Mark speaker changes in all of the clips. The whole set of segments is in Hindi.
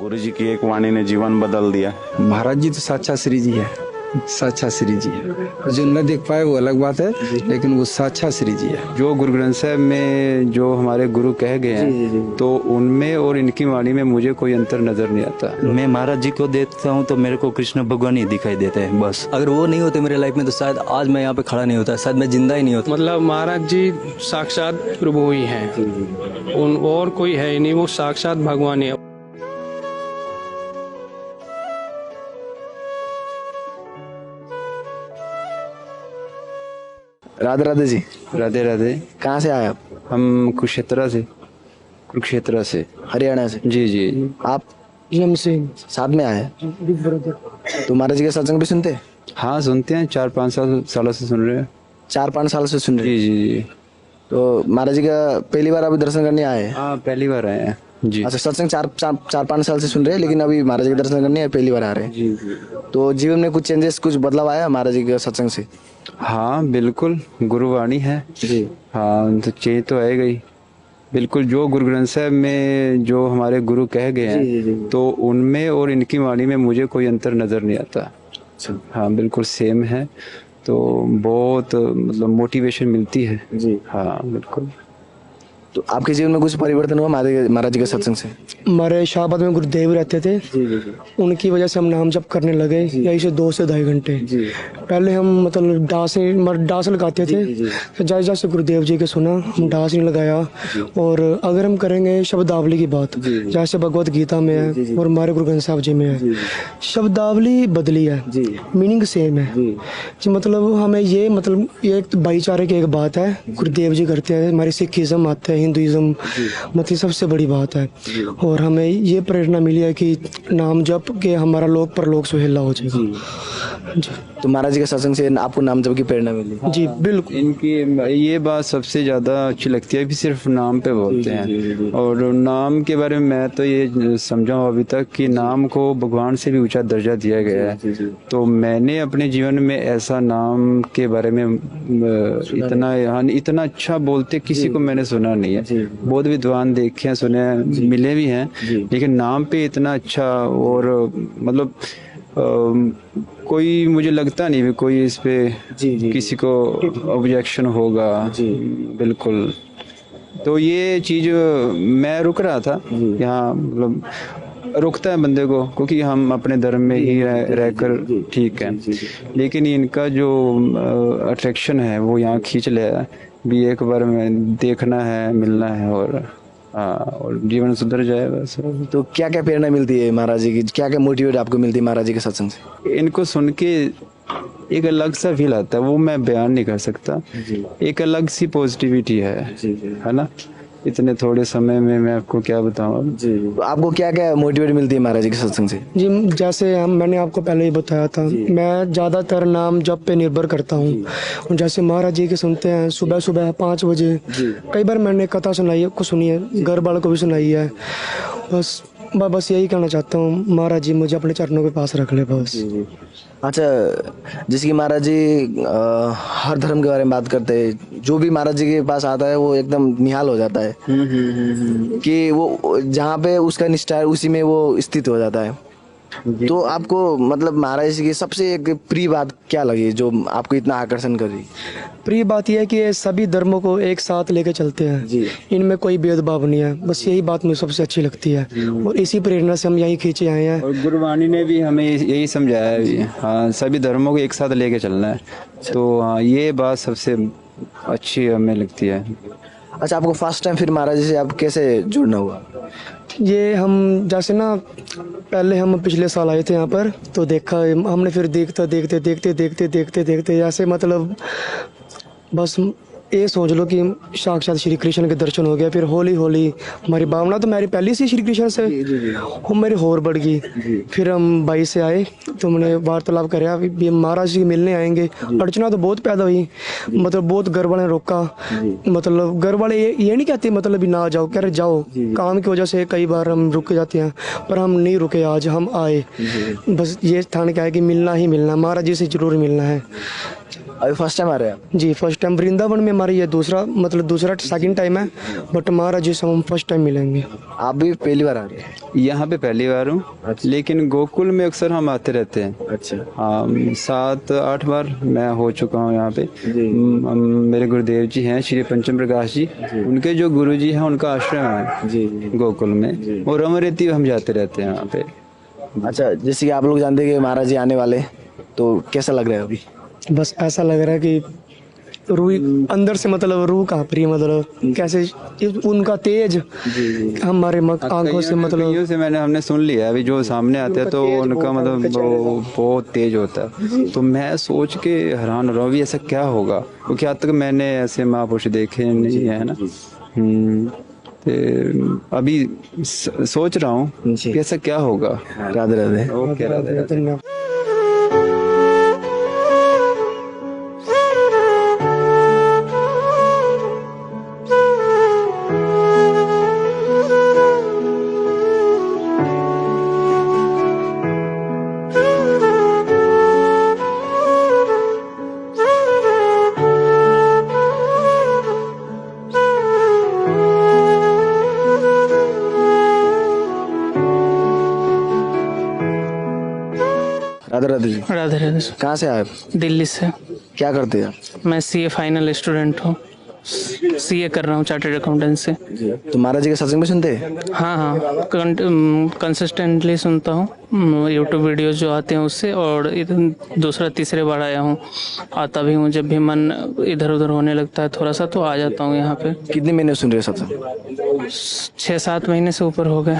Speaker 1: गुरु जी की एक वाणी ने जीवन बदल दिया।
Speaker 2: महाराज जी तो साक्षात श्री जी है, साक्षात श्री जी है। जो न देख पाए वो अलग बात है, लेकिन वो साक्षात श्री जी है।
Speaker 1: जो गुरु ग्रंथ साहब में जो हमारे गुरु कह गए हैं, तो उनमें और इनकी वाणी में मुझे कोई अंतर नजर नहीं आता।
Speaker 3: मैं महाराज जी को देखता हूँ तो मेरे को कृष्ण भगवान ही दिखाई देते हैं बस। अगर वो नहीं होते मेरे लाइफ में तो शायद आज मैं यहाँ पे खड़ा नहीं होता, शायद मैं जिंदा ही नहीं होता।
Speaker 4: मतलब महाराज जी साक्षात प्रभु ही हैं, उन और कोई है ही नहीं, वो साक्षात भगवान है।
Speaker 5: राधे राधे जी।
Speaker 1: राधे राधे।
Speaker 5: कहाँ से आए आप?
Speaker 1: हम कुरुक्षेत्र से
Speaker 5: हरियाणा से।
Speaker 1: जी जी।
Speaker 5: आप
Speaker 4: से
Speaker 5: साथ में आए? तो महाराज जी के सत्संग भी सुनते?
Speaker 1: हाँ सुनते हैं, 4-5 सालों से सुन रहे हैं।
Speaker 5: 4-5 साल से सुन रहे
Speaker 1: जी जी जी।
Speaker 5: तो महाराज जी का पहली बार अभी दर्शन करने आए?
Speaker 1: हाँ पहली बार आए हैं जी।
Speaker 5: अच्छा, सत्संग 4-5 साल से सुन रहे हैं, लेकिन अभी महाराज जी के दर्शन करने पहली बार आ रहे हैं।
Speaker 1: जी जी।
Speaker 5: तो जीवन में कुछ चेंजेस, कुछ बदलाव आया महाराज जी के सत्संग से?
Speaker 1: हाँ बिल्कुल, गुरुवाणी है
Speaker 5: जी।
Speaker 1: हाँ, तो चेंज तो आएगा ही बिल्कुल। जो गुरु ग्रंथ साहब में जो हमारे गुरु कह गए हैं, तो उनमें और इनकी वाणी में मुझे कोई अंतर नजर नहीं आता। हाँ बिल्कुल सेम है, तो बहुत मतलब मोटिवेशन मिलती है
Speaker 5: जी।
Speaker 1: हाँ बिल्कुल।
Speaker 5: तो आपके जीवन में कुछ परिवर्तन हुआ महाराज जी के सत्संग से?
Speaker 6: हमारे शाहबाद में गुरुदेव रहते थे, उनकी वजह से हम नाम जप करने लगे, यही से 2 से 2.5 घंटे। पहले हम मतलब डांस लगाते थे, तो जैसे जैसे गुरुदेव जी के सुना हम डांस नहीं लगाया। और अगर हम करेंगे शब्दावली की बात, जैसे भगवत गीता में है और हमारे गुरु ग्रंथ साहब जी में है, शब्दावली बदली है, मीनिंग सेम है जी। मतलब हमें ये मतलब ये एक भाईचारे की एक बात है, गुरुदेव जी करते हैं, हमारी सिखिज्म आते हैं, हिंदुइज्म, मतलब सबसे बड़ी बात है। और हमें ये प्रेरणा मिली है कि नाम जप के हमारा लोक परलोक सुहेला हो जाएगा जी।
Speaker 5: तो महाराज जी के सत्संग से आपको नाम जप की प्रेरणा मिली?
Speaker 6: जी बिल्कुल।
Speaker 1: इनकी ये बात सबसे ज़्यादा अच्छी लगती है, भी सिर्फ नाम पे बोलते हैं। और नाम के बारे में मैं तो ये समझा हूँ अभी तक कि नाम को भगवान से भी ऊंचा दर्जा दिया गया है। तो मैंने अपने जीवन में ऐसा नाम के बारे में इतना अच्छा बोलते किसी को मैंने सुना नहीं है। बहुत विद्वान देखे हैं, सुने हैं, मिले भी हैं, लेकिन नाम पे इतना अच्छा और मतलब कोई मुझे लगता नहीं भी कोई इस पे किसी को ऑब्जेक्शन होगा। बिल्कुल। तो ये चीज मैं रुक रहा था यहाँ, मतलब रुकता है बंदे को, क्योंकि हम अपने धर्म में ही रहकर ठीक है, लेकिन इनका जो अट्रैक्शन है वो यहाँ खींच लिया भी। एक बार में देखना है, मिलना है और हाँ, और जीवन सुधर जाए बस।
Speaker 5: तो क्या क्या प्रेरणा मिलती है महाराज जी की, क्या क्या मोटिवेट आपको मिलती है महाराज जी के सत्संग से?
Speaker 1: इनको सुन के एक अलग सा फील आता है, वो मैं बयान नहीं कर सकता। एक अलग सी पॉजिटिविटी है ना। इतने थोड़े समय में मैं आपको क्या बताऊं।
Speaker 5: तो आपको क्या क्या मोटिवेट मिलती है महाराज जी के सत्संग से?
Speaker 6: जी जैसे मैंने आपको पहले ही बताया था, मैं ज़्यादातर नाम जप पे निर्भर करता हूँ। जैसे महाराज जी के सुनते हैं सुबह सुबह 5 बजे, कई बार मैंने कथा सुनी है, घर वालों को भी सुनाई है। बस यही कहना चाहता हूँ, महाराज जी मुझे अपने चरणों के पास रख ले बस।
Speaker 5: अच्छा, जैसे कि महाराज जी हर धर्म के बारे में बात करते हैं, जो भी महाराज जी के पास आता है वो एकदम निहाल हो जाता है कि वो जहाँ पे उसका निष्ठा है उसी में वो स्थित हो जाता है। तो आपको मतलब महाराज जी की सबसे एक प्रिय बात क्या लगी जो आपको इतना आकर्षण कर रही?
Speaker 6: प्रिय बात यह है कि ये सभी धर्मों को एक साथ लेके चलते हैं, इनमें कोई भेदभाव नहीं है, बस यही बात मुझे सबसे अच्छी लगती है। और इसी प्रेरणा से हम यहीं खींचे आए हैं। और
Speaker 1: गुरुवाणी ने भी हमें यही समझाया है, हाँ सभी धर्मों को एक साथ लेके चलना है। तो हाँ ये बात सबसे अच्छी हमें लगती है।
Speaker 5: अच्छा, आपको फर्स्ट टाइम फिर महाराज जी से आप कैसे जुड़ना हुआ?
Speaker 6: ये हम जैसे ना पहले हम पिछले साल आए थे यहाँ पर, तो देखा हमने, फिर देखते ऐसे मतलब बस ये सोच लो कि साक्षात श्री कृष्ण के दर्शन हो गए। फिर हौली हौली हमारी भावना तो मेरी पहले से श्री कृष्ण से वो मेरी और बढ़ गई। फिर हम भाई से आए तो हमने वार्तालाप कराया, महाराज जी मिलने आएंगे। अड़चना तो बहुत पैदा हुई, मतलब बहुत घर वाले ने रोका, मतलब घर वाले ये नहीं कहते मतलब ना जाओ, कह रहे जाओ, काम की वजह से कई बार हम रुक जाते हैं, पर हम नहीं रुके, आज हम आए। बस ये ठान क्या है कि मिलना ही मिलना, महाराज जी से जरूर मिलना है।
Speaker 5: अभी फर्स्ट टाइम आ रहे हैं आप?
Speaker 6: जी फर्स्ट टाइम वृंदावन में हमारी ये दूसरा सेकंड टाइम है, बट महाराज जी से हम फर्स्ट टाइम मिलेंगे।
Speaker 5: आप भी पहली बार आ रहे हैं?
Speaker 1: यहाँ पे पहली बार हूँ, लेकिन गोकुल में अक्सर हम आते रहते हैं।
Speaker 5: अच्छा।
Speaker 1: हाँ 7-8 बार मैं हो चुका हूँ यहाँ पे। मेरे गुरुदेव जी हैं श्री पंचम प्रकाश जी, उनके जो गुरु जी हैं उनका आश्रम है गोकुल में, और अमृति हम जाते रहते हैं यहाँ पे।
Speaker 5: अच्छा, जैसे कि आप लोग जानते हैं कि महाराज जी आने वाले, तो कैसा लग रहा है अभी?
Speaker 6: बस ऐसा लग रहा है कि रूह अंदर से मतलब रूह कांप रही है, मतलब कैसे उनका तेज हमारे आंखों से मतलब
Speaker 1: कईयों से हमने सुन लिया है, अभी जो सामने आते हैं तो उनका मतलब वो बहुत तेज होता है। तो मैं सोच के हैरान हो रहा हूँ ऐसा क्या होगा, क्योंकि आज तक मैंने ऐसे महापुरुष देखे नहीं है ना। तो अभी सोच रहा हूँ कि ऐसा क्या होगा।
Speaker 5: राधे राधे।
Speaker 1: ओके राधे राधे।
Speaker 6: धन्यवाद।
Speaker 5: राधे राधे जी।
Speaker 7: राधे राधे।
Speaker 5: कहाँ से आए?
Speaker 7: दिल्ली से।
Speaker 5: क्या करते हैं आप?
Speaker 7: मैं सीए फाइनल स्टूडेंट हूँ, सीए कर रहा हूँ चार्टर्ड अकाउंटेंट से।
Speaker 5: तो महाराज जी के सत्संग में सुनते हैं?
Speaker 7: हाँ हाँ, कंसिस्टेंटली सुनता हूँ यूट्यूब वीडियोस जो आते हैं उससे, और इधर दूसरा तीसरे बार आया हूँ। आता भी हूँ जब भी मन इधर उधर होने लगता है थोड़ा सा, तो आ जाता हूँ यहाँ पे।
Speaker 5: कितने महीने सुन रहे हो सत्संग?
Speaker 7: 6-7 महीने से ऊपर हो गए।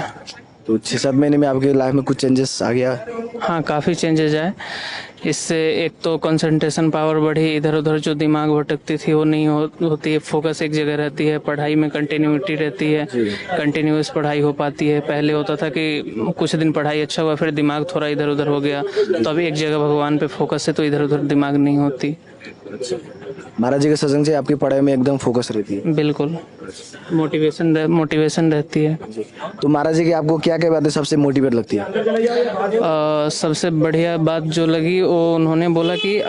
Speaker 5: तो 6-7 महीने में आपकी लाइफ में कुछ चेंजेस आ गया?
Speaker 7: हाँ, काफ़ी चेंजेस आए। इससे एक तो कंसंट्रेशन पावर बढ़ी, इधर उधर जो दिमाग भटकती थी वो नहीं होती है, फोकस एक जगह रहती है, पढ़ाई में कंटिन्यूटी रहती है, कंटिन्यूअस पढ़ाई हो पाती है। पहले होता था कि कुछ दिन पढ़ाई अच्छा हुआ फिर दिमाग थोड़ा इधर उधर हो गया, तो अभी एक जगह भगवान पे फोकस है तो इधर उधर दिमाग नहीं होती।
Speaker 5: महाराज जी के सत्संग से आपकी पढ़ाई में एकदम फोकस रहती है?
Speaker 7: बिल्कुल, मोटिवेशन रहती है।
Speaker 5: तो महाराज जी की आपको क्या क्या बातें सबसे मोटिवेट लगती है?
Speaker 7: सबसे बढ़िया बात जो लगी वो उन्होंने बोला कि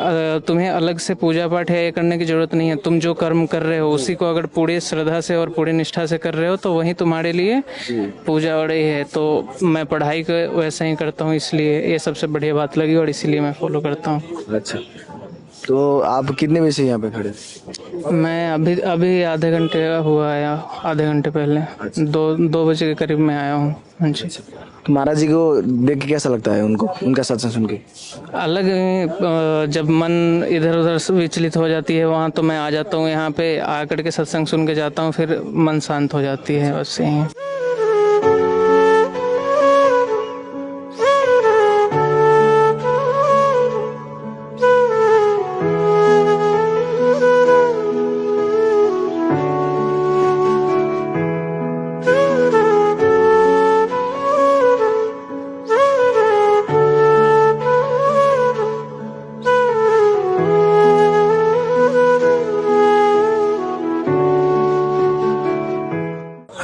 Speaker 7: तुम्हें अलग से पूजा पाठ है करने की जरूरत नहीं है, तुम जो कर्म कर रहे हो उसी को अगर पूरी श्रद्धा से और पूरी निष्ठा से कर रहे हो तो वही तुम्हारे लिए पूजा और ये है। तो मैं पढ़ाई को वैसा ही करता हूँ, इसलिए ये सबसे बढ़िया बात लगी और इसीलिए मैं फॉलो करता हूँ।
Speaker 5: अच्छा, तो आप कितने बजे से यहाँ पे खड़े?
Speaker 7: मैं अभी आधे घंटे हुआ आया, आधे घंटे पहले। 2 बजे के करीब में आया हूँ। हाँ जी।
Speaker 5: तो महाराज जी को देख के कैसा लगता है उनको, उनका सत्संग सुन के?
Speaker 7: अलग जब मन इधर उधर विचलित हो जाती है वहाँ तो मैं आ जाता हूँ, यहाँ पे आकर के सत्संग सुन के जाता हूँ, फिर मन शांत हो जाती है, बस यही।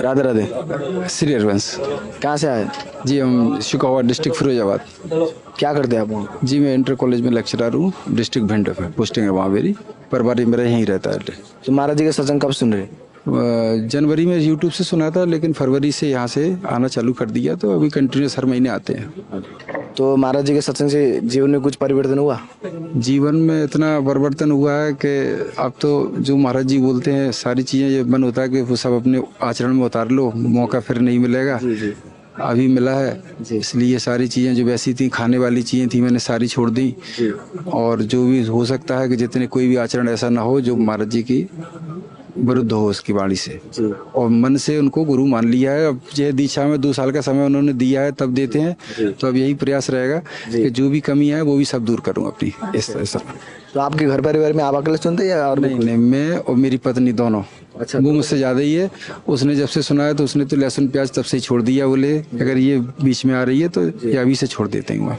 Speaker 5: राधे राधे।
Speaker 2: श्री हरवंश।
Speaker 5: कहाँ से आए?
Speaker 2: जी हम शुकावा डिस्ट्रिक्ट फिरोजाबाद।
Speaker 5: क्या करते हैं आप वहाँ?
Speaker 2: जी मैं इंटर कॉलेज में लेक्चरर हूँ, डिस्ट्रिक्ट भिंड है, पोस्टिंग है वहाँ मेरी, परिवार मेरा यहीं रहता है।
Speaker 5: तो महाराज जी के सत्संग कब सुन रहे?
Speaker 2: जनवरी में यूट्यूब से सुना था, लेकिन फरवरी से यहाँ से आना चालू कर दिया, तो अभी कंटिन्यूस हर महीने आते हैं।
Speaker 5: तो महाराज जी के सत्संग से जीवन में कुछ परिवर्तन हुआ?
Speaker 2: जीवन में इतना परिवर्तन हुआ है कि अब तो जो महाराज जी बोलते हैं सारी चीज़ें ये मन होता है कि वो सब अपने आचरण में उतार लो, मौका फिर नहीं मिलेगा। अभी मिला है, इसलिए सारी चीज़ें जो वैसी थी, खाने वाली चीज़ें थी, मैंने सारी छोड़ दी। और जो भी हो सकता है कि जितने कोई भी आचरण ऐसा ना हो जो महाराज जी की विरुद्ध हो उसकी वाणी से, और मन से उनको गुरु मान लिया है। अब ये दीक्षा में 2 साल का समय उन्होंने दिया है, तब देते हैं। तो अब यही प्रयास रहेगा कि जो भी कमी है वो भी सब दूर करूं अपनी, इस तरह से।
Speaker 5: तो आपके घर परिवार में आप अकेले सुनते हैं या और?
Speaker 2: नहीं, मैं और मेरी पत्नी दोनों।
Speaker 5: अच्छा।
Speaker 2: वो मुझसे ज़्यादा ही है, उसने जब से सुना है तो उसने तो लहसुन प्याज तब से ही छोड़ दिया। बोले अगर ये बीच में आ रही है तो ये अभी से छोड़ देते हैं।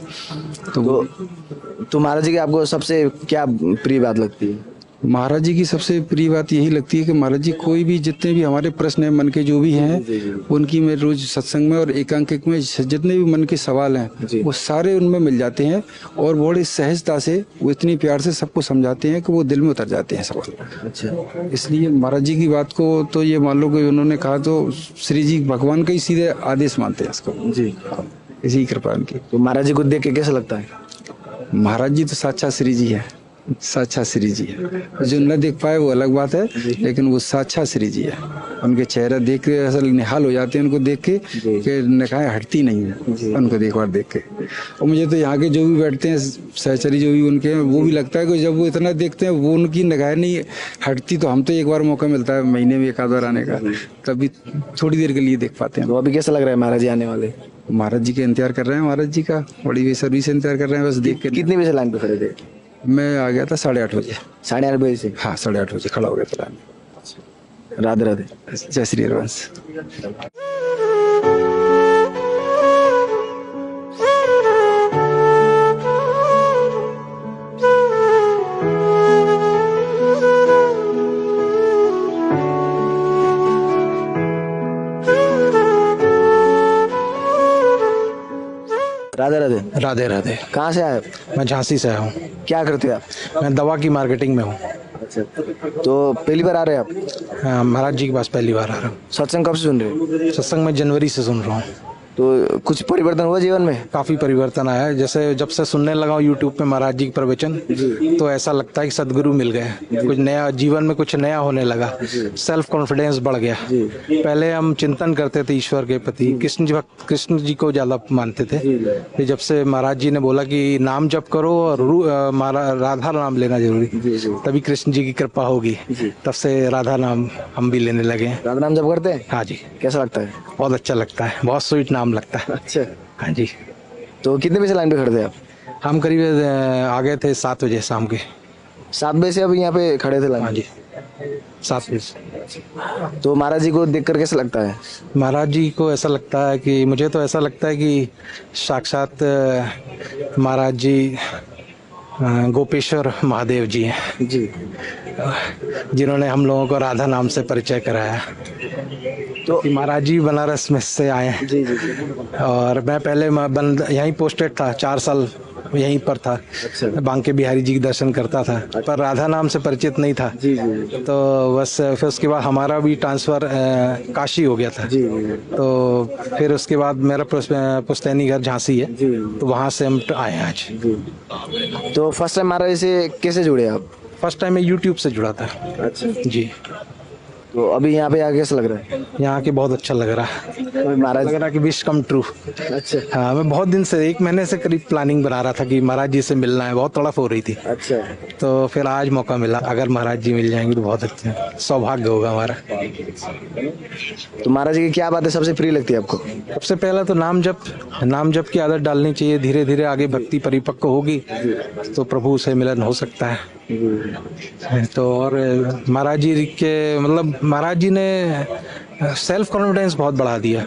Speaker 2: तो
Speaker 5: महाराज जी की आपको सबसे क्या प्रिय बात लगती है?
Speaker 2: महाराज जी की सबसे प्रिय बात यही लगती है कि महाराज जी कोई भी जितने भी हमारे प्रश्न हैं मन के जो भी हैं उनकी मैं रोज सत्संग में और एकांकिक में जितने भी मन के सवाल हैं वो सारे उनमें मिल जाते हैं और बड़ी सहजता से वो इतनी प्यार से सबको समझाते हैं कि वो दिल में उतर जाते हैं सवाल।
Speaker 5: अच्छा,
Speaker 2: इसलिए महाराज जी की बात को तो ये मान लो कि उन्होंने कहा तो श्री जी भगवान का ही सीधे आदेश मानते हैं इसको
Speaker 5: जी।
Speaker 2: इसी कृपा उनकी।
Speaker 5: तो महाराज जी को देख के कैसा लगता है?
Speaker 2: महाराज जी तो साक्षात श्री जी है, साक्षात श्री जी है। जो न देख पाए वो अलग बात है, लेकिन वो साक्षात श्री जी है। उनके चेहरा देख के ऐसा निहाल हो जाते हैं उनको देख के कि निगाहें हटती नहीं है उनको एक बार देख के। और मुझे तो यहाँ के जो भी बैठते हैं सहचरी जो भी उनके हैं वो भी लगता है कि जब वो इतना देखते हैं वो उनकी निगाहें नहीं हटती, तो हम तो एक बार मौका मिलता है महीने में एक आध बार आने का, तभी थोड़ी देर के लिए देख पाते हैं।
Speaker 5: तो अभी कैसा लग रहा है महाराज जी आने वाले?
Speaker 2: महाराज जी का इंतजार कर रहे हैं, महाराज जी का बड़ी बेसब्री से इंतजार कर रहे हैं बस देख के।
Speaker 5: कितने बजे लाइन पे खड़े थे?
Speaker 2: मैं आ गया था 8:30 बजे।
Speaker 5: 8:30 बजे से?
Speaker 2: हाँ 8:30 बजे खड़ा हो गया था लाइन में।
Speaker 5: राधे राधे।
Speaker 2: जय श्री हरिवंश।
Speaker 5: राधे राधे।
Speaker 8: राधे राधे।
Speaker 5: कहाँ से आए?
Speaker 8: मैं झांसी से आया हूँ।
Speaker 5: क्या करते हैं आप?
Speaker 8: मैं दवा की मार्केटिंग में हूँ।
Speaker 5: अच्छा, तो पहली बार आ रहे हैं आप?
Speaker 8: महाराज जी के पास पहली बार आ रहा हूँ।
Speaker 5: सत्संग कब से सुन रहे हो?
Speaker 8: सत्संग में जनवरी से सुन रहा हूँ।
Speaker 5: तो कुछ परिवर्तन हुआ जीवन में?
Speaker 8: काफी परिवर्तन आया है। जैसे जब से सुनने लगा हूँ यूट्यूब पे महाराज जी के प्रवचन, तो ऐसा लगता है कि सदगुरु मिल गए, कुछ नया जीवन में कुछ नया होने लगा, सेल्फ कॉन्फिडेंस बढ़ गया। पहले हम चिंतन करते थे ईश्वर के प्रति, कृष्ण जी को ज्यादा मानते थे। फिर जब से महाराज जी ने बोला कि नाम जप करो और राधा नाम लेना जरूरी, तभी कृष्ण जी की कृपा होगी, तब से राधा नाम हम भी लेने लगे।
Speaker 5: राधा नाम जप करते हैं?
Speaker 8: हाँ जी।
Speaker 5: कैसा लगता है?
Speaker 8: बहुत अच्छा लगता है, बहुत स्वीट नाम लगता है।
Speaker 5: अच्छा,
Speaker 8: हाँ जी।
Speaker 5: तो कितने बजे लाइन पे खड़े थे आप?
Speaker 8: हम करीब आ गए थे 7 बजे शाम के।
Speaker 5: 7 बजे से अभी यहाँ पे खड़े थे लाइन?
Speaker 8: हाँ जी, 7 बजे।
Speaker 5: तो महाराज जी को देखकर कैसा लगता है?
Speaker 8: महाराज जी को ऐसा लगता है कि मुझे तो ऐसा लगता है कि साक्षात महाराज जी गोपेश्वर महादेव जी हैं
Speaker 5: जी,
Speaker 8: जिन्होंने हम लोगों को राधा नाम से परिचय कराया। तो महाराज जी बनारस में से आए हैं।
Speaker 5: जी जी।
Speaker 8: और मैं पहले यहीं पोस्टेड था, 4 साल यहीं पर था।
Speaker 5: अच्छा।
Speaker 8: बांके बिहारी जी के दर्शन करता था, पर राधा नाम से परिचित नहीं था।
Speaker 5: जी जी।
Speaker 8: तो बस फिर उसके बाद हमारा भी ट्रांसफर काशी हो गया था।
Speaker 5: जी।
Speaker 8: तो फिर उसके बाद मेरा पुश्तैनी घर झांसी है, तो वहाँ से हम आए हैं आज।
Speaker 5: तो फर्स्ट टाइम महाराज से कैसे जुड़े आप?
Speaker 8: फर्स्ट टाइम मैं यूट्यूब से जुड़ा था।
Speaker 5: अच्छा
Speaker 8: जी।
Speaker 5: तो अभी यहाँ पे आके कैसा लग रहा है?
Speaker 8: यहाँ के बहुत अच्छा लग रहा है,
Speaker 5: तो महाराज।
Speaker 8: लग रहा है कि विश कम ट्रू।
Speaker 5: अच्छा।
Speaker 8: हाँ, मैं बहुत दिन से 1 महीने से करीब प्लानिंग बना रहा था कि महाराज जी से मिलना है, बहुत तड़प हो रही थी।
Speaker 5: अच्छा।
Speaker 8: तो फिर आज मौका मिला। अगर महाराज जी मिल जाएंगे तो बहुत अच्छा सौभाग्य होगा हमारा।
Speaker 5: तो महाराज जी की क्या बात है सबसे प्रिय लगती है आपको?
Speaker 8: सबसे पहला तो नाम जप की आदत डालनी चाहिए। धीरे धीरे आगे भक्ति परिपक्व होगी तो प्रभु से मिलन हो सकता है। तो और महाराज जी के मतलब महाराज जी ने सेल्फ कॉन्फिडेंस बहुत बढ़ा दिया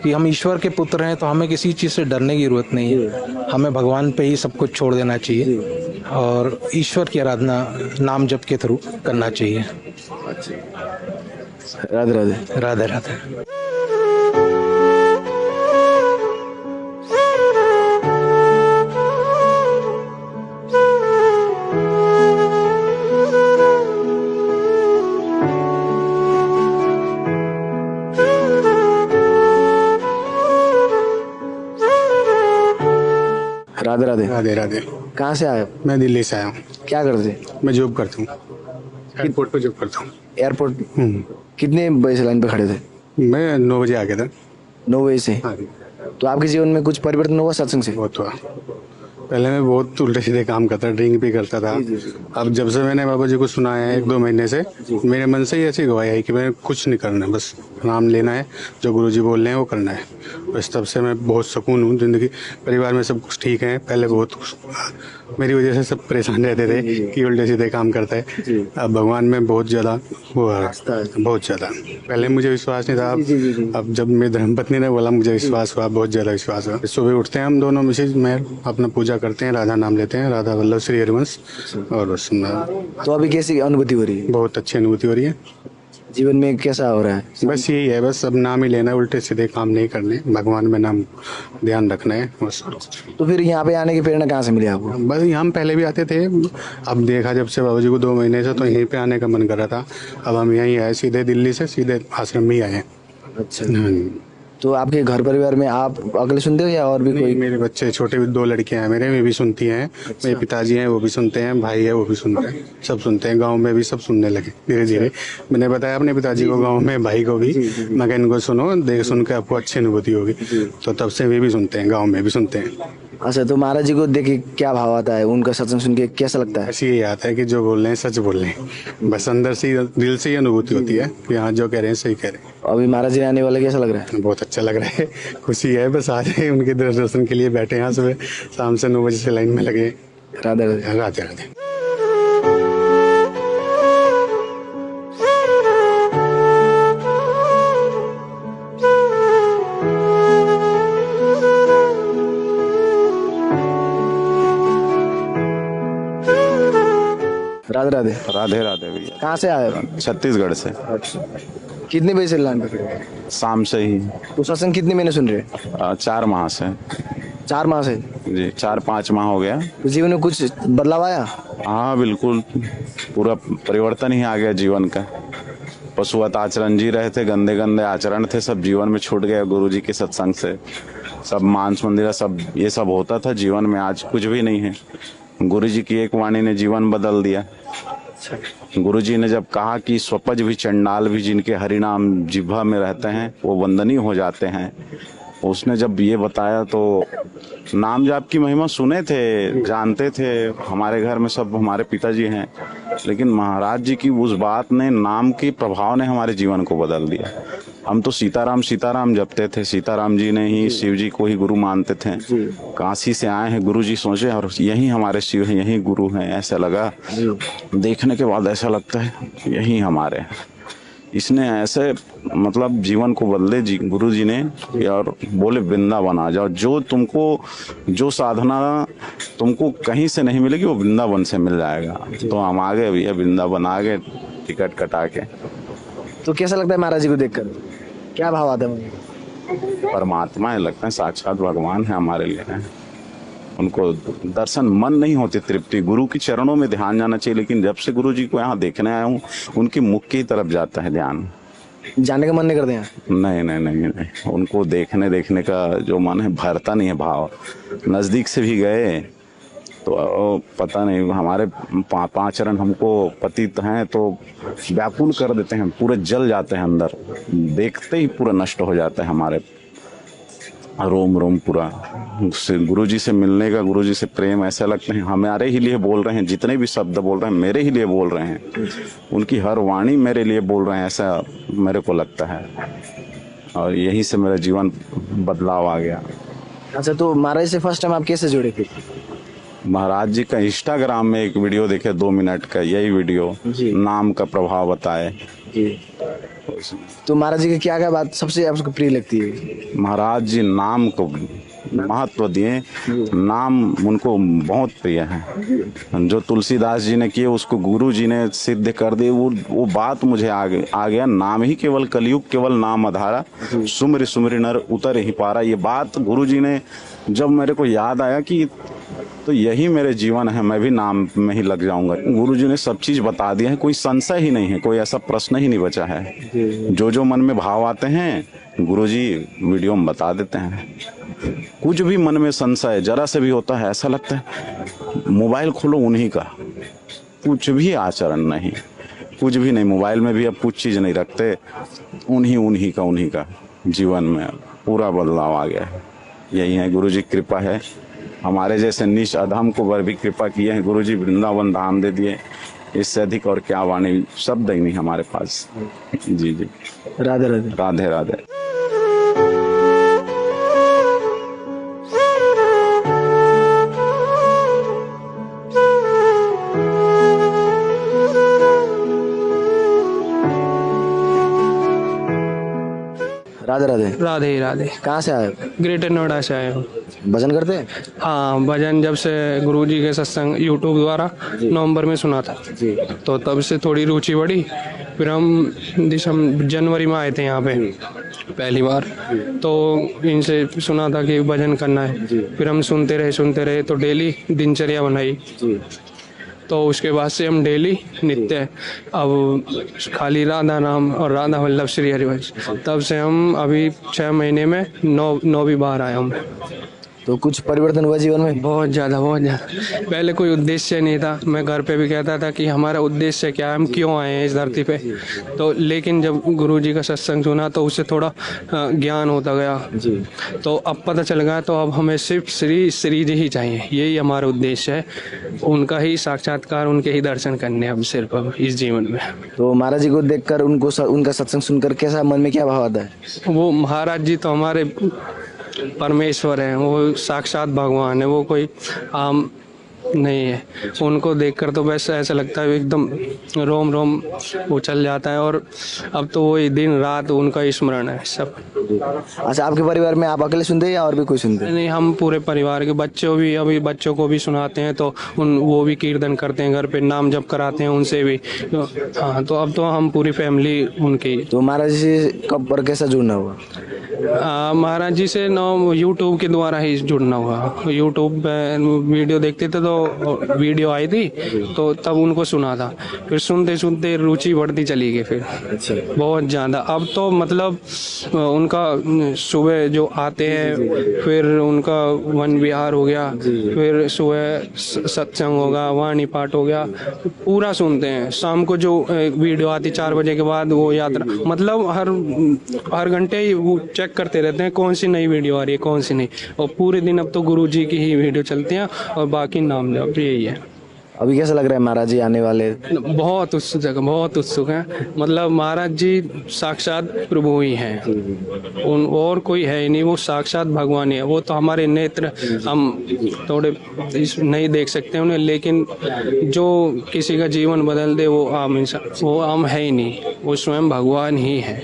Speaker 8: कि हम ईश्वर के पुत्र हैं, तो हमें किसी चीज़ से डरने की जरूरत नहीं है। हमें भगवान पे ही सब कुछ छोड़ देना चाहिए और ईश्वर की आराधना नाम जप के थ्रू करना चाहिए।
Speaker 5: राधे राधे।
Speaker 8: राधे राधे।
Speaker 5: राधे राधे।
Speaker 9: राधे राधे।
Speaker 5: कहाँ से आए?
Speaker 9: मैं दिल्ली से आया हूँ।
Speaker 5: क्या करते?
Speaker 9: मैं जॉब करता हूँ, एयरपोर्ट पे जॉब करता हूँ।
Speaker 5: एयरपोर्ट। कितने बजे से लाइन पे खड़े थे?
Speaker 9: मैं 9 बजे आ गया था।
Speaker 5: 9 बजे से?
Speaker 9: हाँ जी।
Speaker 5: तो आपके जीवन में कुछ परिवर्तन हुआ सत्संग से?
Speaker 9: बहुत हुआ। पहले मैं बहुत उल्टे सीधे काम करता, ड्रिंक भी करता था। अब जब से मैंने बाबा जी को सुना है 1-2 महीने से, मेरे मन से ही ऐसी गवाही आई कि मैं कुछ नहीं करना, बस नाम लेना है, जो गुरुजी बोल रहे हैं वो करना है। बस तब से मैं बहुत सुकून हूँ ज़िंदगी। परिवार में सब कुछ ठीक है। पहले बहुत मेरी वजह से सब परेशान रहते थे कि उल्टे सीधे काम करता है। अब भगवान में बहुत ज़्यादा वो है, बहुत ज़्यादा। पहले मुझे विश्वास नहीं था, अब जब मेरी धर्मपत्नी ने बोला मुझे विश्वास हुआ, बहुत ज़्यादा विश्वास हुआ। सुबह उठते हैं हम दोनों मिसेज मैं अपना पूजा करते हैं, राधा नाम लेते हैं, राधा वल्लभ श्री हरिवंश, और बस।
Speaker 5: तो अभी कैसी अनुभूति हो रही है?
Speaker 9: बहुत अच्छी अनुभूति हो रही है।
Speaker 5: जीवन में कैसा हो रहा है?
Speaker 9: बस यही है, बस अब नाम ही लेना है, उल्टे सीधे काम नहीं करने, भगवान में नाम ध्यान रखना है बस।
Speaker 5: तो फिर यहाँ पे आने की प्रेरणा कहाँ से मिली आपको?
Speaker 9: बस यहाँ हम पहले भी आते थे, अब देखा जब से बाबूजी को 2 महीने से, तो यहीं पे आने का मन कर रहा था। अब हम यहीं आए, सीधे दिल्ली से सीधे आश्रम में ही आए।
Speaker 5: अच्छा। तो आपके घर परिवार में आप अकेले सुनते हो या और भी कोई?
Speaker 9: मेरे बच्चे छोटे 2 लड़कियां हैं मेरे, वे भी सुनती हैं। मेरे पिताजी हैं वो भी सुनते हैं, भाई है वो भी सुनते हैं, सब सुनते हैं। गांव में भी सब सुनने लगे धीरे धीरे। मैंने बताया अपने पिताजी को, गांव में भाई को भी, मैं कहा इनको सुनो, देख सुन के आपको अच्छी अनुभूति होगी। तो तब से वे भी सुनते हैं, गाँव में भी सुनते हैं।
Speaker 5: अच्छा, तो महाराज जी को देखे क्या भाव आता है? उनका सत्संग सुन के कैसा लगता है?
Speaker 9: ऐसे यही आता है कि जो बोल रहे हैं सच बोल रहे हैं, बस अंदर से दिल से ही अनुभूति होती है कि हाँ जो कह रहे हैं सही कह रहे हैं।
Speaker 5: अभी महाराज जी आने वाले कैसा लग रहा है?
Speaker 9: बहुत अच्छा लग रहा है, खुशी है। बस आज उनके दर्शन के लिए बैठे हैं, सुबह शाम से 9 बजे से लाइन में लगे।
Speaker 5: राधे राधे।
Speaker 9: राधे राधे।
Speaker 5: राधे राधे।
Speaker 10: राधे राधे भैया।
Speaker 5: कहाँ से आए हो?
Speaker 10: छत्तीसगढ़ से।
Speaker 5: कितने बजे से लाइन पे?
Speaker 10: शाम से ही।
Speaker 5: तो सत्संग कितने महीने सुन रहे?
Speaker 10: 4 माह से।
Speaker 5: 4 माह से
Speaker 10: जी, 4-5 माह हो गया।
Speaker 5: तो जीवन में कुछ बदलाव आया?
Speaker 10: हाँ बिल्कुल, पूरा परिवर्तन ही आ गया जीवन का। पशुवत आचरण जी रहे थे, गंदे गंदे आचरण थे, सब जीवन में छूट गया गुरुजी के सत्संग से। सब मांस मंदिर सब ये सब होता था जीवन में, आज कुछ भी नहीं है। गुरुजी की एक वाणी ने जीवन बदल दिया। गुरुजी ने जब कहा कि स्वपज भी चंडाल भी जिनके हरिनाम जिह्वा में रहते हैं वो वंदनीय हो जाते हैं, उसने जब ये बताया तो नाम जाप की महिमा सुने थे, जानते थे, हमारे घर में सब हमारे पिताजी हैं, लेकिन महाराज जी की उस बात ने, नाम के प्रभाव ने हमारे जीवन को बदल दिया। हम तो सीताराम सीताराम जपते थे, सीताराम जी ने ही, शिव जी को ही गुरु मानते थे। काशी से आए हैं गुरु जी, सोचे और यही हमारे शिव हैं, यही गुरु हैं, ऐसा लगा। देखने के बाद ऐसा लगता है यही हमारे हैं। इसने ऐसे मतलब जीवन को बदले गुरु जी ने, और बोले वृंदावन आ जाओ, जो तुमको जो साधना तुमको कहीं से नहीं मिलेगी वो वृंदावन से मिल जाएगा। तो हम आ गए भैया, वृंदावन आ गए टिकट कटा के।
Speaker 5: तो कैसा लगता है महाराज जी को देखकर? क्या भाव आता है?
Speaker 10: परमात्मा है, लगता है साक्षात भगवान है हमारे लिए। उनको दर्शन मन नहीं होती तृप्ति, गुरु के चरणों में ध्यान जाना चाहिए, लेकिन जब से गुरु जी को यहाँ देखने आया हूँ उनकी मुख की तरफ जाता है ध्यान।
Speaker 5: जाने का मन नहीं करते हैं?
Speaker 10: नहीं नहीं नहीं नहीं, उनको देखने का जो मन है भरता नहीं है भाव। नजदीक से भी गए तो पता नहीं, हमारे 5 चरण हमको पतित हैं तो व्याकुल कर देते हैं, पूरे जल जाते हैं अंदर, देखते ही पूरा नष्ट हो जाता है हमारे रोम रोम पूरा। गुरुजी से मिलने का, गुरुजी से प्रेम, ऐसा लगता है हमारे ही लिए बोल रहे हैं, जितने भी शब्द बोल रहे हैं मेरे ही लिए बोल रहे हैं, उनकी हर वाणी मेरे लिए बोल रहे हैं, ऐसा मेरे को लगता है। और यहीं से मेरा जीवन बदलाव आ गया।
Speaker 5: अच्छा, तो महाराज से फर्स्ट टाइम आप कैसे जुड़े थे?
Speaker 10: महाराज जी का इंस्टाग्राम में एक वीडियो देखे 2 मिनट का, यही वीडियो नाम का प्रभाव बताए।
Speaker 5: तो महाराज जी की क्या क्या बात सबसे आपको प्रिय लगती है?
Speaker 10: महाराज जी नाम को महत्व दिए, नाम उनको बहुत प्रिय है। जो तुलसीदास जी ने किए उसको गुरु जी ने सिद्ध कर दिए, वो बात मुझे आ गया। नाम ही केवल कलयुग केवल नाम आधारा, सुमरि सुमरि नर उतर ही पारा। ये बात गुरु जी ने जब मेरे को याद आया कि तो यही मेरे जीवन है, मैं भी नाम में ही लग जाऊंगा। गुरु जी ने सब चीज बता दिया है, कोई संशय ही नहीं है, कोई ऐसा प्रश्न ही नहीं बचा है। जो मन में भाव आते हैं गुरु जी वीडियो में बता देते हैं। कुछ भी मन में संशय जरा से भी होता है, ऐसा लगता है मोबाइल खोलो उन्हीं का, कुछ भी आचरण नहीं, कुछ भी नहीं। मोबाइल में भी अब कुछ चीज नहीं रखते, उन्हीं का जीवन में पूरा बदलाव आ गया है। यही है गुरु जी कृपा है। हमारे जैसे नीच अधम को वर भी कृपा किए हैं गुरु जी, वृंदावन धाम दे दिए। इससे अधिक और क्या वाणी, शब्द ही नहीं हमारे पास। जी जी,
Speaker 5: राधे राधे।
Speaker 10: राधे राधे।
Speaker 5: राधे राधे।
Speaker 4: राधे राधे।
Speaker 5: कहाँ से आए?
Speaker 4: ग्रेटर नोएडा से आए हो।
Speaker 5: भजन करते हैं?
Speaker 4: हाँ, भजन जब से गुरुजी के सत्संग यूट्यूब द्वारा नवंबर में सुना था
Speaker 5: जी।
Speaker 4: तो तब से थोड़ी रुचि बढ़ी। फिर हम जनवरी में आए थे यहाँ पे पहली बार, तो इनसे सुना था कि भजन करना है। फिर हम सुनते रहे तो डेली दिनचर्या बनाई। तो उसके बाद से हम डेली नित्य अब खाली राधा नाम और राधा वल्लभ श्री हरिवंश, तब से हम अभी 6 महीने में 9वीं बार आया हूँ।
Speaker 5: तो कुछ परिवर्तन हुआ जीवन में?
Speaker 4: बहुत ज़्यादा। पहले कोई उद्देश्य नहीं था। मैं घर पे भी कहता था कि हमारा उद्देश्य क्या है, हम क्यों आए हैं इस धरती पे। तो लेकिन जब गुरुजी का सत्संग सुना तो उससे थोड़ा ज्ञान होता गया जी। तो अब पता चल गया, तो अब हमें सिर्फ श्री जी ही चाहिए, यही हमारा उद्देश्य है। उनका ही साक्षात्कार, उनके ही दर्शन करने अब सिर्फ अब इस जीवन में।
Speaker 5: तो महाराज जी को देखकर, उनका सत्संग सुनकर कैसा मन में क्या भाव आता है?
Speaker 4: वो महाराज जी तो हमारे परमेश्वर हैं, वो साक्षात भगवान है, वो कोई आम नहीं है। उनको देखकर तो वैसे ऐसा लगता है एकदम रोम रोम उछल जाता है। और अब तो वही दिन रात उनका स्मरण है सब।
Speaker 5: अच्छा, आपके परिवार में आप अकेले सुनते हैं या और भी कोई सुनते हैं?
Speaker 4: नहीं, हम पूरे परिवार के बच्चों को भी सुनाते हैं, तो वो भी कीर्तन करते हैं, घर पे नाम जप कराते हैं उनसे भी। हाँ, तो अब तो हम पूरी फैमिली उनकी।
Speaker 5: तो महाराज जी से कब पर कैसा जुड़ना हुआ?
Speaker 4: महाराज जी से यूट्यूब के द्वारा ही जुड़ना हुआ। यूट्यूब पे वीडियो देखते थे तो वीडियो आई थी तो तब उनको सुना था। फिर सुनते सुनते रुचि बढ़ती चली गई फिर।
Speaker 5: अच्छा।
Speaker 4: बहुत ज़्यादा। अब तो मतलब उनका सुबह जो आते हैं, फिर उनका वन विहार हो गया, फिर सुबह सत्संग होगा, वाणी पाठ हो गया, पूरा सुनते हैं। शाम को जो वीडियो आती 4 बजे के बाद, वो यात्रा, मतलब हर घंटे ही वो चेक करते रहते हैं कौन सी नई वीडियो आ रही है, कौन सी नहीं। और पूरे दिन अब तो गुरु जी की ही वीडियो चलती हैं और बाकी नाम जप, यही है।
Speaker 5: अभी कैसा लग रहा है महाराज जी आने वाले?
Speaker 4: बहुत उत्सुक हैं। मतलब महाराज जी साक्षात प्रभु ही हैं, और कोई है ही नहीं। वो साक्षात भगवान ही है। वो तो हमारे नेत्र हम थोड़े नहीं देख सकते उन्हें, लेकिन जो किसी का जीवन बदल दे वो आम इंसान, वो आम है ही नहीं, वो स्वयं भगवान ही है।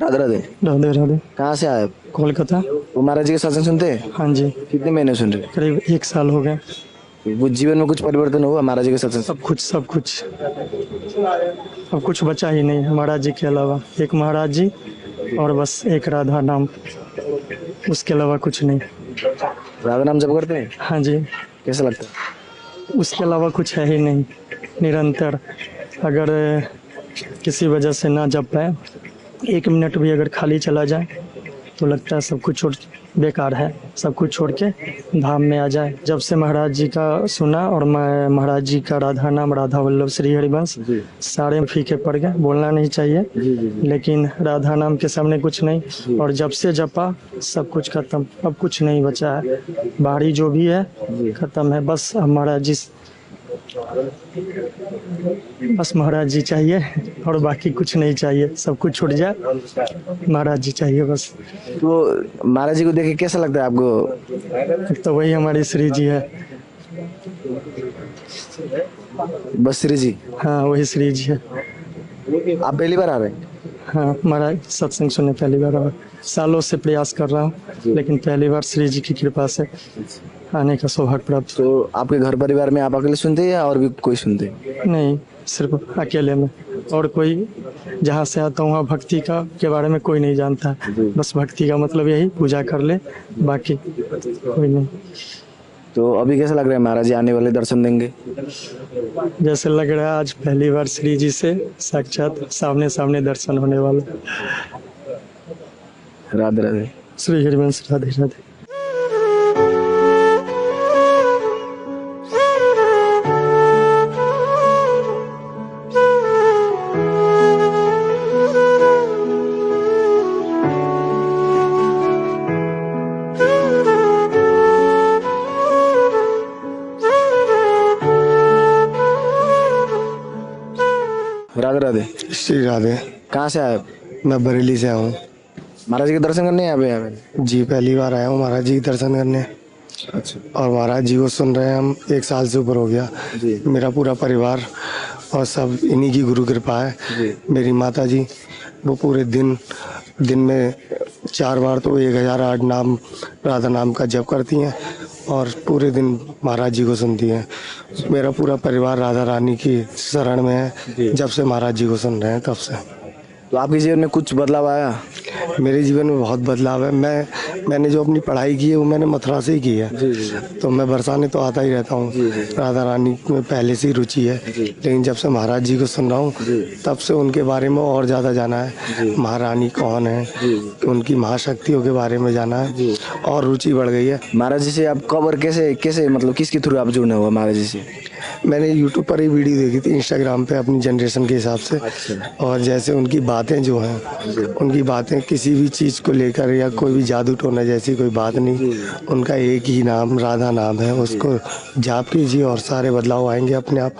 Speaker 5: राधे राधे।
Speaker 6: राधे राधे।
Speaker 5: कहाँ से आए?
Speaker 6: कोलकाता।
Speaker 5: वो महाराज जी के सत्संग सुनते हैं?
Speaker 6: हाँ जी।
Speaker 5: कितने महीने सुन रहे?
Speaker 6: करीब 1 साल हो गए।
Speaker 5: वो जीवन में कुछ परिवर्तन हुआ महाराज जी के सत्संग?
Speaker 6: सब कुछ अब कुछ बचा ही नहीं महाराज जी के अलावा। एक महाराज जी और बस एक राधा नाम, उसके अलावा कुछ नहीं।
Speaker 5: राधा नाम जप करते हैं?
Speaker 6: हाँ जी।
Speaker 5: कैसा लगता है?
Speaker 6: उसके अलावा कुछ है ही नहीं। निरंतर अगर किसी वजह से ना जप पाए, 1 मिनट भी अगर खाली चला जाए तो लगता है सब कुछ बेकार है, सब कुछ छोड़ के धाम में आ जाए। जब से महाराज जी का सुना और मैं महाराज जी का राधा नाम, राधा वल्लभ श्री हरिवंश, सारे फीके पड़ गए। बोलना नहीं चाहिए, लेकिन राधा नाम के सामने कुछ नहीं। और जब से जपा सब कुछ खत्म, अब कुछ नहीं बचा है। बाहरी जो भी है खत्म है। बस महाराज जी, बस महाराज जी चाहिए और बाकी कुछ नहीं चाहिए। सब कुछ छूट जाए, महाराज जी चाहिए बस।
Speaker 5: तो महाराज जी को देख के कैसा लगता है आपको?
Speaker 6: तो वही हमारी श्री जी है।
Speaker 5: बस श्री जी?
Speaker 6: हाँ, वही श्री जी है।
Speaker 5: आप पहली बार आ रहे हैं?
Speaker 6: हाँ, महाराज सत्संग सुनने पहली बार आ। सालों से प्रयास कर रहा हूँ, लेकिन पहली बार श्री जी की कृपा से आने का सौभाग्य प्राप्त।
Speaker 5: तो आपके घर परिवार में आप अकेले सुनते हैं या और भी कोई सुनते हैं?
Speaker 6: नहीं, सिर्फ अकेले में। और कोई जहाँ से आता हूँ वहाँ भक्ति का के बारे में कोई नहीं जानता। बस भक्ति का मतलब यही, पूजा कर ले, बाकी कोई नहीं।
Speaker 5: तो अभी कैसा लग रहा है महाराज जी आने वाले दर्शन देंगे?
Speaker 6: जैसे लग रहा है आज पहली बार श्री जी से साक्षात सामने सामने दर्शन होने वाला।
Speaker 5: राधे राधे।
Speaker 6: श्री हरिवंश। राधे राधे।
Speaker 5: राधे राधे।
Speaker 11: श्री राधे।
Speaker 5: कहाँ से आए आप?
Speaker 11: मैं बरेली से आया हूँ।
Speaker 5: महाराज जी के दर्शन करने यहाँ पे आए हैं?
Speaker 11: जी पहली बार आया हूँ महाराज जी के दर्शन करने।
Speaker 5: अच्छा।
Speaker 11: और महाराज जी को सुन रहे हैं हम 1 साल से ऊपर हो गया। मेरा पूरा परिवार और सब इन्हीं की गुरु कृपा है। मेरी माता जी वो पूरे दिन में 4 बार तो 1008 नाम राधा नाम का जप करती हैं और पूरे दिन महाराज जी को सुनती हैं। मेरा पूरा परिवार राधा रानी की शरण में है। जब से महाराज जी को सुन रहे हैं तब से।
Speaker 5: तो आपके जीवन में कुछ बदलाव आया?
Speaker 11: मेरे जीवन में बहुत बदलाव है। मैंने जो अपनी पढ़ाई की है वो मैंने मथुरा से ही की है। तो मैं बरसाने तो आता ही रहता हूँ। राधा रानी में पहले से ही रुचि है, लेकिन जब से महाराज जी को सुन रहा हूँ तब से उनके बारे में और ज़्यादा जाना है। महारानी कौन है, उनकी महाशक्तियों के बारे में जाना है और रुचि बढ़ गई है।
Speaker 5: महाराज जी से आप कब और कैसे मतलब किसके थ्रू आप जुड़ने हुआ महाराज जी से?
Speaker 11: मैंने यूट्यूब पर ही वीडियो देखी थी, इंस्टाग्राम पे अपनी जनरेशन के हिसाब से। और जैसे उनकी बातें जो हैं, उनकी बातें किसी भी चीज़ को लेकर या कोई भी जादू टोना जैसी कोई बात नहीं। उनका एक ही नाम राधा नाम है, उसको जाप कीजिए और सारे बदलाव आएंगे अपने आप।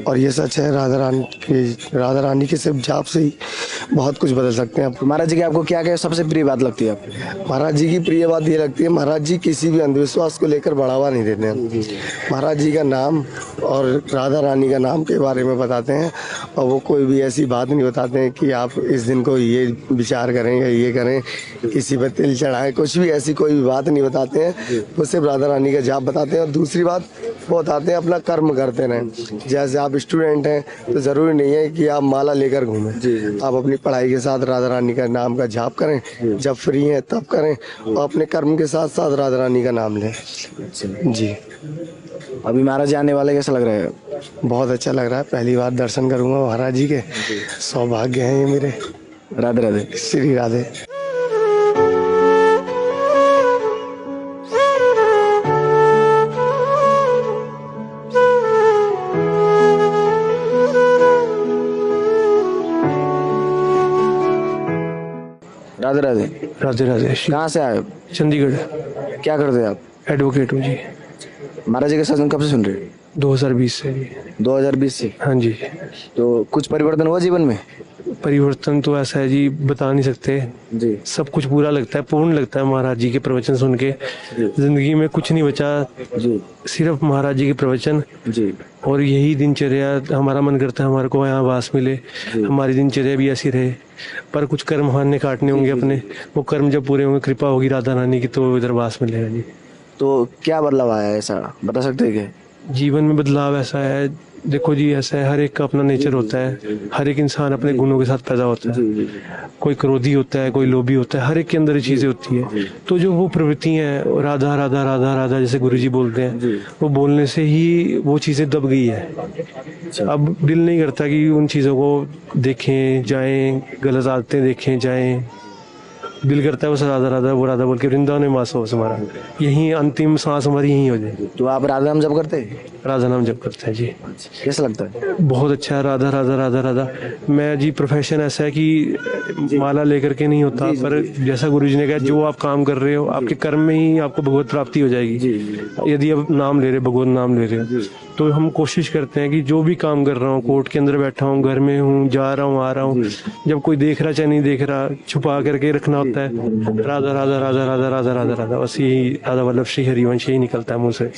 Speaker 11: और ये सच है, राधा रानी के सिर्फ जाप से ही बहुत कुछ बदल सकते हैं।
Speaker 5: महाराज जी की आपको क्या क्या सबसे प्रिय बात लगती है आपको?
Speaker 11: महाराज जी की प्रिय बात ये लगती है, महाराज जी किसी भी अंधविश्वास को लेकर बढ़ावा नहीं देते हैं। महाराज जी का नाम और राधा रानी का नाम के बारे में बताते हैं और वो कोई भी ऐसी बात नहीं बताते हैं कि आप इस दिन को ये विचार करें या ये करें, किसी पर तिल चढ़ाएं, कुछ भी ऐसी कोई भी बात नहीं बताते हैं। वो सिर्फ राधा रानी का जाप बताते हैं। और दूसरी बात वो बताते हैं अपना कर्म करते रहें। जैसे आप स्टूडेंट हैं तो ज़रूरी नहीं है कि आप माला लेकर घूमें। आप अपनी पढ़ाई के साथ राधा रानी का नाम का जाप करें, जब फ्री हैं तब करें और अपने कर्म के साथ साथ राधा रानी का नाम लें। जी।
Speaker 5: अभी महाराज जी आने वाले, कैसा लग रहा है?
Speaker 11: बहुत अच्छा लग रहा है। पहली बार दर्शन करूंगा महाराज जी के, सौभाग्य हैं ये मेरे।
Speaker 5: राधे राधे।
Speaker 11: श्री राधे।
Speaker 5: राधे राधे।
Speaker 4: राधे राधे।
Speaker 5: कहाँ से आए?
Speaker 4: चंडीगढ़।
Speaker 5: क्या करते हैं आप?
Speaker 4: एडवोकेट हूँ जी।
Speaker 5: महाराज जी के सत्संग कब से सुन रहे हैं?
Speaker 4: 2020 से जी।
Speaker 5: 2020 से?
Speaker 4: हाँ जी।
Speaker 5: तो कुछ परिवर्तन हुआ जीवन में?
Speaker 4: परिवर्तन तो ऐसा है जी, बता नहीं सकते
Speaker 5: जी।
Speaker 4: सब कुछ पूरा लगता है, पूर्ण लगता है महाराज जी के प्रवचन सुन के। जिंदगी में कुछ नहीं बचा
Speaker 5: जी,
Speaker 4: सिर्फ महाराज जी के प्रवचन
Speaker 5: जी।
Speaker 4: और यही दिनचर्या। हमारा मन करता है हमारे को यहाँ वास मिले, हमारी दिनचर्या भी ऐसी रहे। पर कुछ कर्म हमने काटने होंगे अपने, वो कर्म जब पूरे होंगे, कृपा होगी राधा रानी की, तो इधर वास मिलेगा जी।
Speaker 5: तो क्या बदलाव आया ऐसा बता सकते हैं क्या?
Speaker 4: जीवन में बदलाव ऐसा है, देखो जी ऐसा है, हर एक का अपना नेचर होता है। हर एक इंसान अपने गुणों के साथ पैदा होता है। कोई क्रोधी होता है, कोई लोभी होता है, हर एक के अंदर ये चीजें होती है। तो जो वो प्रवृत्ति है राधा राधा राधा राधा जैसे गुरुजी बोलते हैं, वो बोलने से ही वो चीजें दब गई है। अब दिल नहीं करता कि उन चीजों को देखें जाएं, गलत आदतें देखें जाएं। दिल करता है बस राधा राधा, वो राधा बोल के वृंदावन में वास हो हमारा, यही अंतिम सांस हमारी यहीं हो जाए।
Speaker 5: तो आप राधा नाम जप करते हैं?
Speaker 4: राधा नाम जप करते हैं जी।
Speaker 5: कैसा लगता है?
Speaker 4: बहुत अच्छा है। राधा राधा राधा राधा। मैं जी प्रोफेशन ऐसा है कि माला लेकर के नहीं होता, पर जैसा गुरुजी ने कहा, जो आप काम कर रहे हो आपके कर्म में ही आपको भगवत प्राप्ति हो जाएगी। यदि आप नाम ले रहे हो, भगवत नाम ले रहे हो, तो हम कोशिश करते हैं कि जो भी काम कर रहा हूँ, कोर्ट के अंदर बैठा हूँ, घर में हूँ, जा रहा हूँ, आ रहा हूँ, जब कोई देख रहा चाहे नहीं देख रहा, छुपा करके रखना होता है राधा राधा राधा राधा राधा राधा राधा। बस यही राधा वल्लभ श्री हरिवंश यही निकलता है मुँह से।